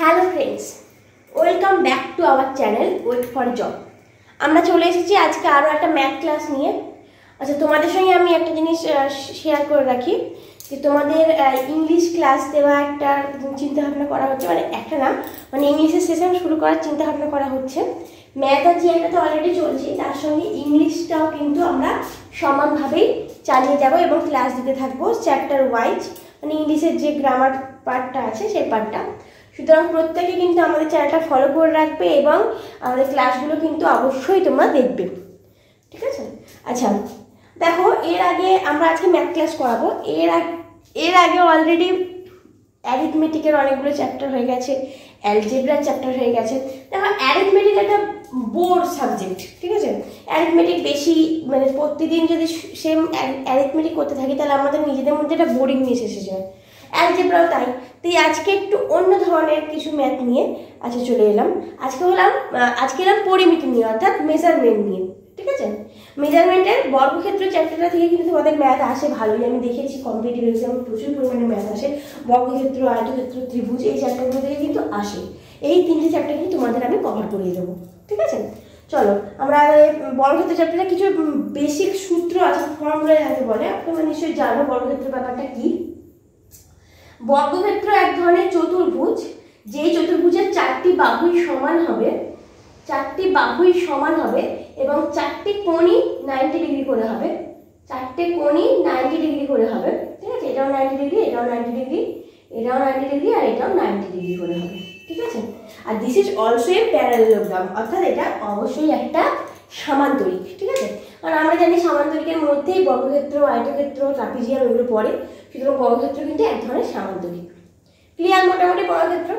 Hello friends, welcome back to our channel wait for job. আমরা চলে এসেছি আজকে আরও একটা ম্যাথ ক্লাস নিয়ে। আচ্ছা, তোমাদের সঙ্গে আমি একটা জিনিস শেয়ার করে রাখি যে তোমাদের ইংলিশ ক্লাস দেওয়া একটা চিন্তাভাবনা করা হচ্ছে, মানে একটা না, মানে ইংলিশের সেশন শুরু করার চিন্তাভাবনা করা হচ্ছে। ম্যাথ আর জিআইটা তো অলরেডি চলছে, তার সঙ্গে ইংলিশটাও কিন্তু আমরা সমানভাবেই চালিয়ে যাব এবং ক্লাস দিতে থাকবো চ্যাপ্টার ওয়াইজ, মানে ইংলিশের যে গ্রামার পার্টটা আছে সেই পার্টটা। সুতরাং প্রত্যেকে কিন্তু আমাদের চ্যানেলটা ফলো করে রাখবে এবং আমাদের ক্লাসগুলো কিন্তু অবশ্যই তোমরা দেখবে, ঠিক আছে? আচ্ছা দেখো, এর আগে আমরা আজকে ম্যাথ ক্লাস করাবো। এর আগে অলরেডি অ্যারিথমেটিকের অনেকগুলো চ্যাপ্টার হয়ে গেছে, অ্যালজেব্রার চ্যাপ্টার হয়ে গেছে। দেখো, অ্যারিথমেটিক একটা বোর্ড সাবজেক্ট, ঠিক আছে? অ্যারিথমেটিক বেশি, মানে প্রতিদিন যদি সেম অ্যারিথমেটিক করতে থাকি তাহলে আমাদের নিজেদের মধ্যে একটা বোরিংনেস এসে যায়। অ্যালজেব্রাও তাই। তাই আজকে একটু অন্য ধরনের কিছু ম্যাথ নিয়ে চলে এলাম। আজকে এলাম পরিমিতি নিয়ে, অর্থাৎ মেজারমেন্ট নিয়ে, ঠিক আছে? মেজারমেন্টের বর্গক্ষেত্র চ্যাপ্টারটা থেকে কিন্তু তোমাদের ম্যাথ আসে ভালোই, আমি দেখেছি কম্পিটিটিভ এক্সামে প্রচুর পরিমাণে ম্যাথ আসে। বর্গক্ষেত্র, আয়তক্ষেত্র, ত্রিভুজ, এই চ্যাপ্টারগুলো থেকে কিন্তু আসে। এই তিনটে চ্যাপ্টার কিন্তু তোমাদের আমি কভার করিয়ে দেবো, ঠিক আছে? চলো, আমরা বর্গক্ষেত্র চ্যাপ্টারে কিছু বেসিক সূত্র আছে, ফর্মুলা যাকে বলে, আপনারা নিশ্চয়ই জানো বর্গক্ষেত্র ব্যাপারটা কি। বর্গক্ষেত্র এক ধরনের চতুর্ভুজ, যেই চতুর্ভুজের চারটি বাহুই সমান হবে, এবং চারটি কোণই 90 ডিগ্রি করে হবে, ঠিক আছে? এটাও 90 ডিগ্রি, এটাও 90 ডিগ্রি, এটাও 90 ডিগ্রি, আর এটাও 90 ডিগ্রি করে হবে, ঠিক আছে? আর this is also a parallelogram, অর্থাৎ এটা অবশ্যই একটা সামান্তরিক, ঠিক আছে? কারণ আমরা জানি সামান্তরিকের মধ্যেই বর্গক্ষেত্র, আয়তক্ষেত্র, ট্রাপিজিয়াম এগুলো পড়ে। সুতরাং বর্গক্ষেত্র কিন্তু এক ধরনের সামান্তরিক। ক্লিয়ার মোটামুটি বর্গক্ষেত্র?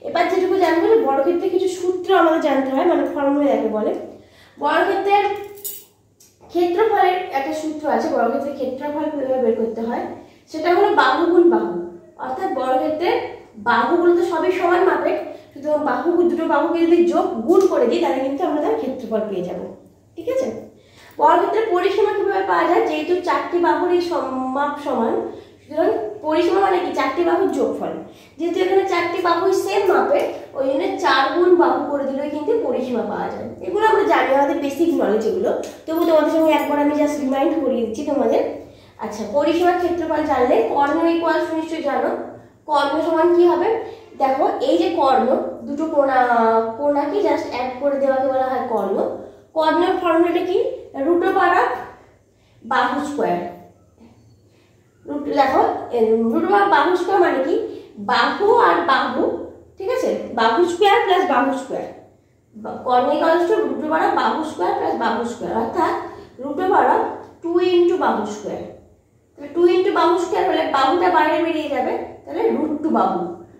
এবার যেটুকু জানবো যে বর্গক্ষেত্রে কিছু সূত্র আমাদের জানতে হয়, মানে ফর্মুলা যাকে বলে। বর্গক্ষেত্রের ক্ষেত্রফলের একটা সূত্র আছে, বর্গক্ষেত্রের ক্ষেত্রফল কিভাবে বের করতে হয় সেটা হলো বাহু গুণ বাহু, অর্থাৎ বর্গক্ষেত্রের বাহুগুলো তো সবই সমান মাপের, সুতরাং দুটো বাহুকে যদি গুণ করে দিই তাহলে কিন্তু আমরা তার ক্ষেত্রফল পেয়ে যাব, ঠিক আছে? বর্গক্ষেত্রের পরিসীমা কিভাবে পাওয়া যায়? যেহেতু চারটি বাহুরই মাপ সমান, সুতরাং পরিসীমা মানে কি? চারটি বাহুর যোগফল। যেহেতু এখানে চারটি বাহুই সেম মাপের, ওই জন্য 4 গুণ বাহু করে দিলেই কিন্তু পরিসীমা পাওয়া যায়। এগুলো আমরা জানি, আমাদের বেসিক নলেজ এগুলো, তবু তোমাদের সঙ্গে একবার আমি জাস্ট রিমাইন্ড করিয়ে দিচ্ছি তোমাদের। আচ্ছা, পরিসীমার ক্ষেত্রফল জানলে কর্ণ ইকুয়ালস নিশ্চয়ই জানো। কর্ণ সমান কি হবে? দেখো, এই যে কর্ণ, দুটো কোণাকে জাস্ট অ্যাড করে দেওয়াকে বলা হয় কর্ণ। কর্ণের ফর্মুলাটা কি? রুট ওভার অফ বাহু স্কোয়ার। দেখো, রুট ওভার বাহু স্কোয়ার মানে কি? বাহু আর বাহু, ঠিক আছে? বাহু স্কোয়ার প্লাস বাহু স্কোয়ার। কর্ণ equals to root over of বাহু স্কোয়ার প্লাস বাহু স্কোয়ার, অর্থাৎ রুট ওভার অফ 2 ইন্টু বাহু স্কোয়ার। 2 ইন্টু বাহু স্কোয়ার হলে বাহুটা বাইরে বেরিয়ে যাবে, তাহলে √2 বাহু।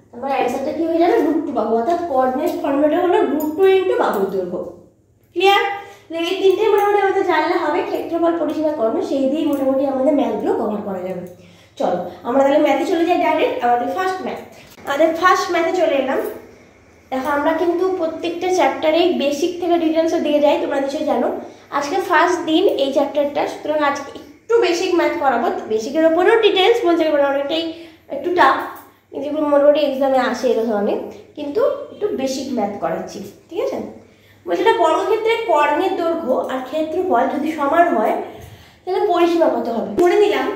তারপরে অ্যান্সারটা কি হয়ে যাবে? √2 বাহু, অর্থাৎ কর্ণের ফর্মুলাটা হলো √2 ইন্টু বাহুর দৈর্ঘ্য। ক্লিয়ার? এই তিনটে মোটামুটি আমাদের জানলে হবে, ক্ষেত্রফল, পরিসীমা, কর্ণ, সেই দিয়েই মোটামুটি আমাদের ম্যাথগুলো কভার করা যাবে। চলো আমরা তাহলে ম্যাথে চলে যাই ডাইরেক্ট। আমাদের ফার্স্ট ম্যাথে চলে এলাম। দেখো, আমরা কিন্তু প্রত্যেকটা চ্যাপ্টারেই বেসিক থেকে ডিটেলসের দিকে যাই, তোমরা নিশ্চয়ই জানো। আজকে ফার্স্ট দিন এই চ্যাপ্টারটা, সুতরাং আজকে একটু বেসিক ম্যাথ করাবো। বেসিকের ওপরেও ডিটেলস বলতে পারবো না, অনেকটাই একটু টাফ, যেগুলো মোটামুটি এক্সামে আসে এর ধরনের, কিন্তু একটু বেসিক ম্যাথ করাচ্ছি, ঠিক আছে? বলছি, এটা বর্গক্ষেত্রের কর্ণের দৈর্ঘ্য আর ক্ষেত্রফল যদি সমান হয় তাহলে পরিসীমা কত হবে? ধরে নিলাম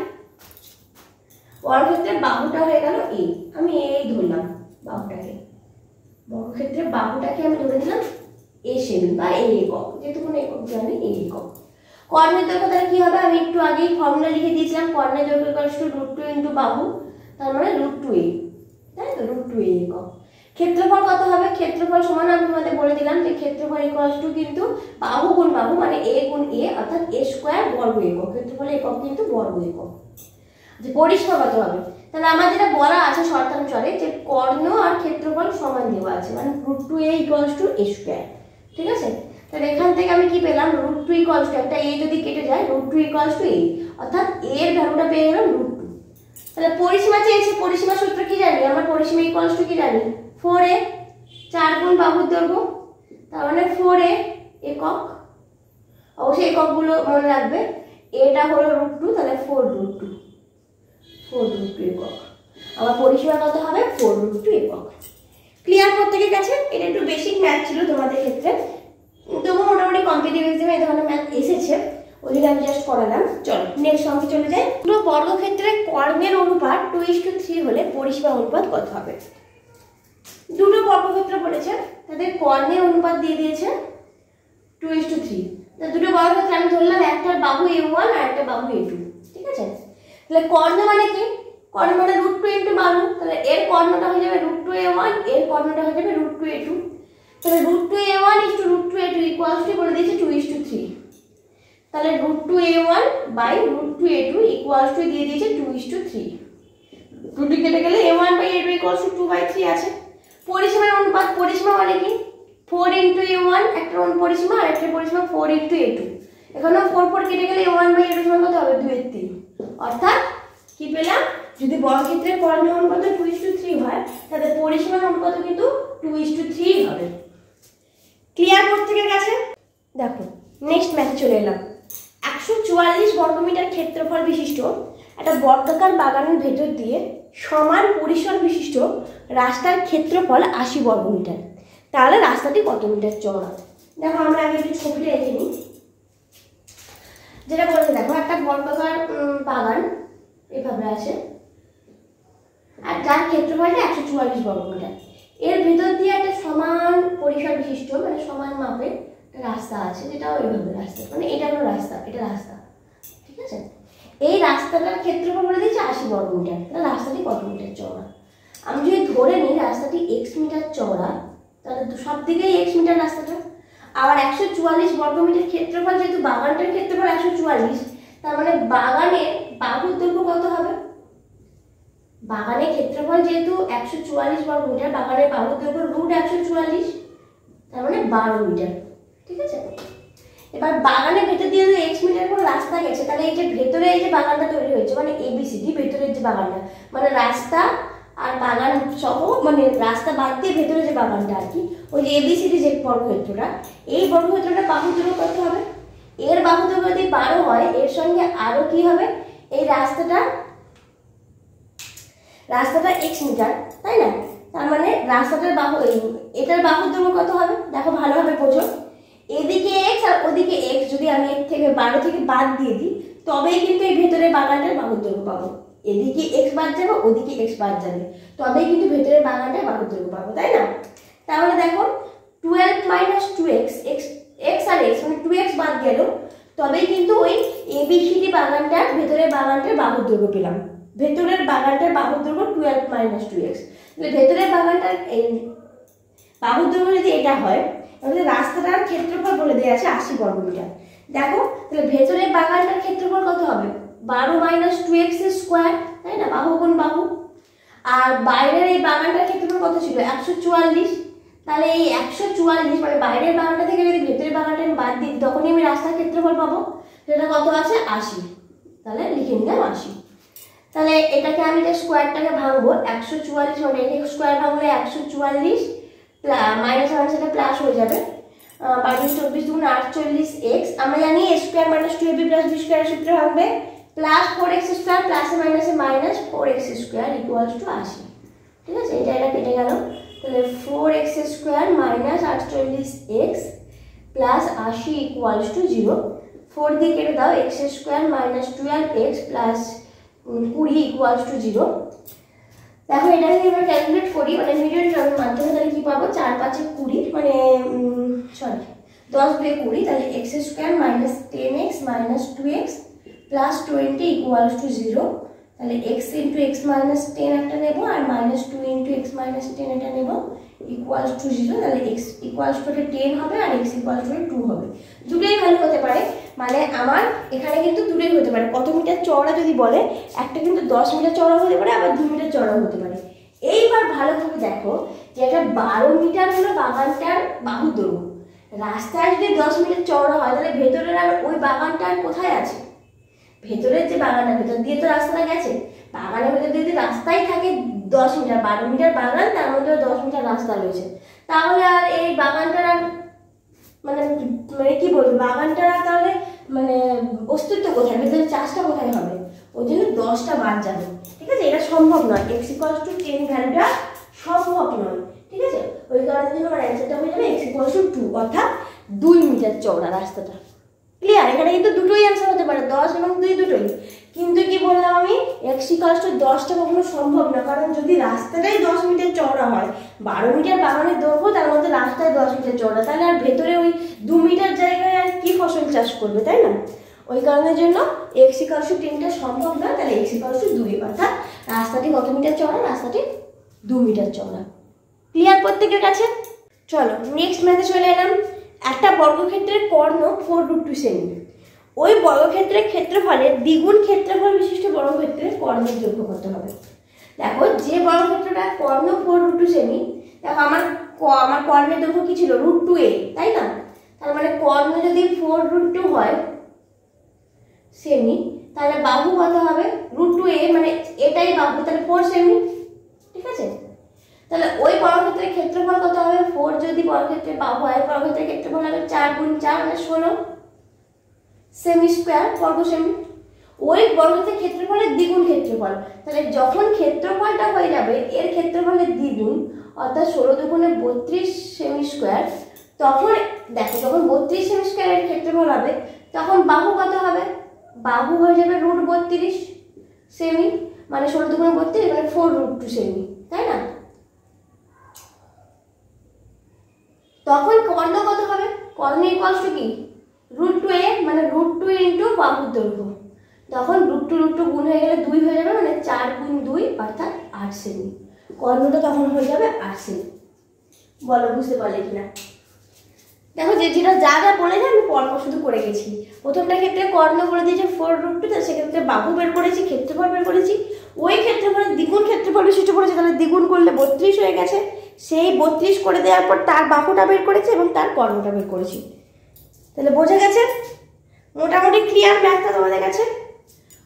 বর্গক্ষেত্রের বাহুটা হয়ে গেল এ, আমি এই ধরলাম বাহুটাকে, বর্গক্ষেত্রের বাহুটাকে আমি ধরে দিলাম এ সেমি বা এ একক, যেহেতু কোনো একক জানি, এ একক। কর্ণের দৈর্ঘ্য তাহলে কি হবে? আমি একটু আগেই ফর্মুলা লিখে দিয়েছিলাম, কর্ণের দৈর্ঘ্য ইকুয়ালস টু √2 ইন্টু বাহু, তার মানে √2a, তাই তো? √2a একক। ক্ষেত্রফল কত হবে? ক্ষেত্রফল সমান আমি তোমাদের বলে দিলাম যে ক্ষেত্রফল ইকুয়ালস টু কিন্তু বাহু গুণ বাহু, মানে a গুণ a, অর্থাৎ a স্কয়ার বর্গ একক। ক্ষেত্রফলের একক কিন্তু বর্গ একক। যে পরিসীমা কত হবে? তাহলে আমার যেটা বলা আছে শর্তানুসারে যে কর্ণ আর ক্ষেত্রফল সমান দেওয়া আছে, মানে √2a equals to a square, ঠিক আছে? তাহলে এখান থেকে আমি কি পেলাম? √2 ইকুয়ালস টু, একটা a যদি কেটে যায়, √2 ইকুয়ালস টু a, অর্থাৎ a এর ভ্যালুটা পেয়ে গেলাম √2। তাহলে পরিসীমা চেয়েছে, পরিসীমা সূত্র কি জানি আমরা? পরিসীমা ইকুয়ালস টু কি জানি? 4a, 4 গুণ বাহুর দৈর্ঘ্য, তার মানে 4a একক। অবশ্যই এককগুলো মনে রাখবে, এটা হলো √2, তাহলে 4√2 একক। আমার পরিসীমা কত হবে? 4√2 একক। ক্লিয়ার প্রত্যেকের কাছে? এটা একটু বেসিক ম্যাথ ছিল তোমাদের ক্ষেত্রে, তবু মোটামুটি কম্পিটিটিভ এক্সামে এই ধরনের ম্যাথ এসেছে, ওই জন্য আমি জাস্ট করালাম। চলো নেক্সট অঙ্কে চলে যাই। দুটো বর্গক্ষেত্রে কর্ণের অনুপাত 2:3 হলে পরিসীমা অনুপাত কত হবে? দুটো বর্গক্ষেত্র বলেছে, তাদের কর্ণের অনুপাত দিয়ে দিয়েছে 2:3। দুটো বর্গক্ষেত্র আমি ধরলাম একটার বাহু a1 আর একটা বাহু a2, ঠিক আছে? তাহলে কর্ণ মানে কি? কর্ণ মানে √2 × বাহু, তাহলে এর কর্ণটা হয়ে যাবে √2a1, এর কর্ণটা হয়ে যাবে √2a2। তাহলে √2a1 = √2a2 = বলে দিয়েছে 2:3। তাহলে √2a1 / √2a2 = দিয়ে দিয়েছে 2:3। দুটো কেটে গেলে a1 / a2 = 2/3 আছে। পরিসীমার অনুপাত, পরিসীমা মানে কি? 4 × a1 একটা পরিসীমা আর একটা পরিসীমা 4 × a2। এখানে 4 4 কেটে গেলে a1 / a2 সমান কত হবে? 2/3। অর্থাৎ কি পেলাম? যদি বর্গক্ষেত্রের কর্ণের অনুপাত 2:3 হয়, তাহলে পরিসীমার অনুপাত কিন্তু 2:3 হবে। ক্লিয়ার প্রত্যেকের কাছে? দেখো নেক্সট ম্যাথে চলে এলাম। 144 বর্গমিটার ক্ষেত্রফল বিশিষ্ট একটা বর্গাকার বাগানের ভেতর দিয়ে সমান পরিসর বিশিষ্ট রাস্তার ক্ষেত্রফল 80 বর্গমিটার। তাহলে রাস্তাটি কত মিটার চওড়া? দেখো আমরা আগে একটু ছবিটা এঁকে নিই। যেটা বলতে দেখো, একটা বর্গাকার বাগান এভাবে আছে, আর যার ক্ষেত্রফলটা 144 বর্গমিটার। এর ভেতর দিয়ে একটা সমান পরিসর বিশিষ্ট মানে সমান মাপের রাস্তা আছে, যেটাও এইভাবে রাস্তা, মানে এটা হলো রাস্তা, এটা রাস্তা, ঠিক আছে? এই রাস্তাটার ক্ষেত্রফল বলে দিয়েছে 80 বর্গমিটার। তাহলে রাস্তাটি কত মিটার চওড়া? আমি যদি ধরে নিই রাস্তাটি x মিটার চওড়া, তাহলে সব দিকেই x মিটার রাস্তাটা। আবার 144 বর্গমিটার ক্ষেত্রফল, যেহেতু বাগানটার ক্ষেত্রফল 144, তার মানে বাগানের বাহুর দৈর্ঘ্য কত হবে? বাগানের ক্ষেত্রফল যেহেতু 144 বর্গমিটার, বাগানের বাহুর দৈর্ঘ্য √144, তার মানে 12 মিটার, ঠিক আছে? এবার বাগানের ভেতর দিয়ে যদি x মিটার করে রাস্তা গেছে, তাহলে এই যে ভেতরে এই যে বাগানটা তৈরি হয়েছে মানে ABCD, ভেতরের যে বাগানটা মানে রাস্তা আর বাগান সহ, মানে রাস্তা বাদ দিয়ে ভেতরে যে বাগানটা আর কি, ওই যে ABCD যে বর্গক্ষেত্রটা, এই বর্গক্ষেত্রটা বাহু দৈর্ঘ্য কত হবে? এর বাহু দৈর্ঘ্য যদি 12 হয়, এর সঙ্গে আরো কি হবে? এই রাস্তাটা x মিটার, তাই না? তার মানে রাস্তাটার বাহু, এটার বাহুর দৈর্ঘ্য কত হবে? দেখো ভালোভাবে বোঝো। এদিকে x আর ওদিকে x যদি আমি এর থেকে 12 থেকে বাদ দিয়ে দিই, তবেই কিন্তু এই ভেতরে বাগানটার বাহুর দৈর্ঘ্য পাবো। এদিকে x বাদ যাবে, ওদিকে x বাদ যাবে, তবেই কিন্তু ভেতরের বাগানটার বাহুর দৈর্ঘ্য পাবো, তাই না? তাহলে দেখো 12 - 2x, x আর x মানে 2x বাদ গেল, তবেই কিন্তু ওই ABCD বাগানটার ভেতরের বাগানটার বাহুর দৈর্ঘ্য পেলাম। ভেতরের বাগানটার বাহুর দৈর্ঘ্য 12 - 2x। ভেতরের বাগানটার বাহুর দৈর্ঘ্য যদি এটা হয়, তাহলে রাস্তাটার ক্ষেত্রফল বলে দেওয়া আছে 80 বর্গমিটার। দেখো তাহলে ভেতরের বাগানটার ক্ষেত্রফল কত হবে? 12 - 2x², তাই না? বাহু গুণ বাহু। আর বাইরের এই বাগানটার ক্ষেত্রফল কত ছিল? 144। তাহলে এই 144 মানে বাইরের বাগানটা থেকে যদি ভেতরের বাগানটা আমি বাদ দিই, তখনই আমি রাস্তার ক্ষেত্রফল পাবো। সেটা কত আছে? 80। তাহলে লিখে নিলাম 80। তাহলে এটাকে আমি যে স্কোয়ারটাকে ভাঙবো, 144 মানে এটাকে স্কোয়ার ভাঙলে 144 মাইনাস সেটা প্লাস হয়ে যাবে। 24 × 48x। আমরা জানি a² - 2ab + b² সূত্র হবে প্লাস 4x² প্লাসে মাইনাসে মাইনাস 4x² = 80, ঠিক আছে? এটা কেটে গেল। তাহলে 4x² - 48x প্লাস 80 = 0। 4 দিয়ে কেটে দাও, x² - 12x প্লাস 20 = 0। দেখো এটাকে আমরা ক্যালকুলেট করি, মানে নিউটনের মাধ্যমে, তাহলে কি পাবো? 4 × 5 = 20, মানে 10 × 2 = 20। তাহলে x² - 10x - 2x প্লাস 20 = 0। তাহলে x × x - 10 একটা নেব, আর -2 × x - 10 এটা নেব, = 0। তাহলে x = 10 হবে আর x = 2 হবে। দুটোই ভালো হতে পারে, মানে আমার এখানে কিন্তু দুটোই হতে পারে। কত মিটার চওড়া যদি বলে, একটা কিন্তু 10 মিটার চওড়া হতে পারে, আবার 2 মিটার চওড়া হতে পারে। এইবার ভালোভাবে দেখো যে এটা 12 মিটার হলো বাগানটার বাহু দৈর্ঘ্য। রাস্তায় যদি 10 মিটার চওড়া হয়, তাহলে ভেতরের আর ওই বাগানটার কোথায় আছে? ভেতরের যে বাগানটা, ভেতর দিয়ে তো রাস্তাটা গেছে। বাগানের ভেতর যদি রাস্তাই থাকে 10 মিটার, 12 মিটার বাগান, তার মধ্যে 10 মিটার রাস্তা রয়েছে, তাহলে আর এই বাগানটার আর মানে কি বলবো, বাগানটার আর তাহলে মানে অস্তিত্ব কোথায়? ভেতরে চাষটা কোথায় হবে? ওই জন্য 10টা বাদ যাবে, ঠিক আছে? এটা সম্ভব নয়, x = 10 ভ্যালুটা সম্ভব নয়, ঠিক আছে? অর্থাৎ 2 মিটার চওড়া রাস্তাটা। ক্লিয়ার? এখানে কিন্তু দুটোই অ্যান্সার হতে পারে, 10 এবং 2 দুটোই। কিন্তু কি বললাম আমি, x = 10টা কখনো সম্ভব না, কারণ যদি রাস্তাটাই 10 মিটার চওড়া হয়, 12 মিটার বাগানের দৈর্ঘ্য, তার মধ্যে রাস্তায় 10 মিটার চওড়া, তাহলে আর ভেতরে ওই 2 মিটার জায়গায় আর কি ফসল চাষ করবে, তাই না? ওই কারণের জন্য x = 10টা সম্ভব না, তাহলে x = 2, অর্থাৎ রাস্তাটি কত মিটার চওড়া? রাস্তাটি 2 মিটার চওড়া। ক্লিয়ার প্রত্যেকের কাছে? চলো নেক্সট ম্যাথে চলে এলাম। একটা বর্গক্ষেত্রের কর্ণ 4√2 সেমি। ওই বর্গক্ষেত্রের ক্ষেত্রফলের দ্বিগুণ ক্ষেত্রফল বিশিষ্ট বর্গক্ষেত্রের কর্ণের দৈর্ঘ্য কত হবে? দেখো, যে বর্গক্ষেত্রটা কর্ণ 4√2 সেমি, দেখো আমার কর্ণের দৈর্ঘ্য কি ছিল? √2a, তাই না? তার মানে কর্ণ যদি 4√2 হয় সেমি, তাহলে বাহু কত হবে? √2a, মানে এটাই বাহু, তাহলে 4 সেমি। ঠিক আছে? তাহলে ওই বর্গক্ষেত্রের ক্ষেত্রফল কত হবে? 4 যদি বর্গক্ষেত্রের বাহু হয়, বর্গক্ষেত্রের ক্ষেত্রফল হবে 4 × 4 মানে 16 সেমি স্কয়ার, বর্গ সেমি। ওই বর্গক্ষেত্রের ক্ষেত্রফলের দ্বিগুণ ক্ষেত্রফল, তাহলে যখন ক্ষেত্রফলটা হয়ে যাবে এর ক্ষেত্রফলের দ্বিগুণ, অর্থাৎ 16 দুগুণে 32 সেমি স্কয়ার, তখন দেখো যখন 32 সেমি স্কয়ারের ক্ষেত্রফল হবে, তখন বাহু কত হবে? বাহু হয়ে যাবে √32 সেমি, মানে 16 দুগুণে 32 মানে 4√2 সেমি, তাই না? তখন কর্ণ কত হবে? কর্ণ ইকুয়ালস টু কি? √2a, মানে √2 × বাহুর দৈর্ঘ্য। তখন √2 গুণ হয়ে গেলে 2 হয়ে যাবে, মানে 4 × 2 অর্থাৎ 8 সেমি। কর্ণটা তখন হয়ে যাবে 8 সেমি। বলো বুঝতে পারলে কিনা? দেখো যেটা যা যা বলেছে আমি পরপর শুধু করে গেছি। প্রথমটা ক্ষেত্রে কর্ণ বলে দিয়েছে 4√2, তাহলে সেক্ষেত্রে বাহু বের করেছি, ক্ষেত্রফল বের করেছি। ওই ক্ষেত্রফলের দ্বিগুণ ক্ষেত্রফল বিশিষ্ট বলেছে, তাহলে দ্বিগুণ করলে 32 হয়ে গেছে। সেই 32 করে দেওয়ার পর তার বাহুটা বের করেছি এবং তার কর্ণটা বের করেছি। তাহলে বোঝা গেছে? মোটামুটি ক্লিয়ার ম্যাথটা তোমাদের কাছে?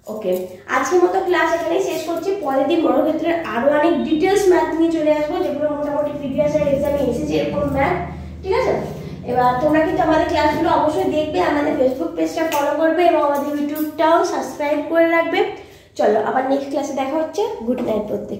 ওকে, আজকের মতো ক্লাস এখানেই শেষ করছি। পরের দিন বর্গক্ষেত্রের আরো অনেক ডিটেলস ম্যাথ নিয়ে চলে আসবো, যেগুলো মোটামুটি প্রিভিয়াস ইয়ার এক্সামে এসেছে এরকম ম্যাথ। ঠিক আছে? এবার তোমরা কিন্তু আমাদের ক্লাসগুলো অবশ্যই দেখবে, আমাদের ফেসবুক পেজটা ফলো করবে এবং আমাদের ইউটিউবটাও সাবস্ক্রাইব করে রাখবে। চলো আবার নেক্সট ক্লাসে দেখা হচ্ছে। গুড নাইট প্রত্যেক।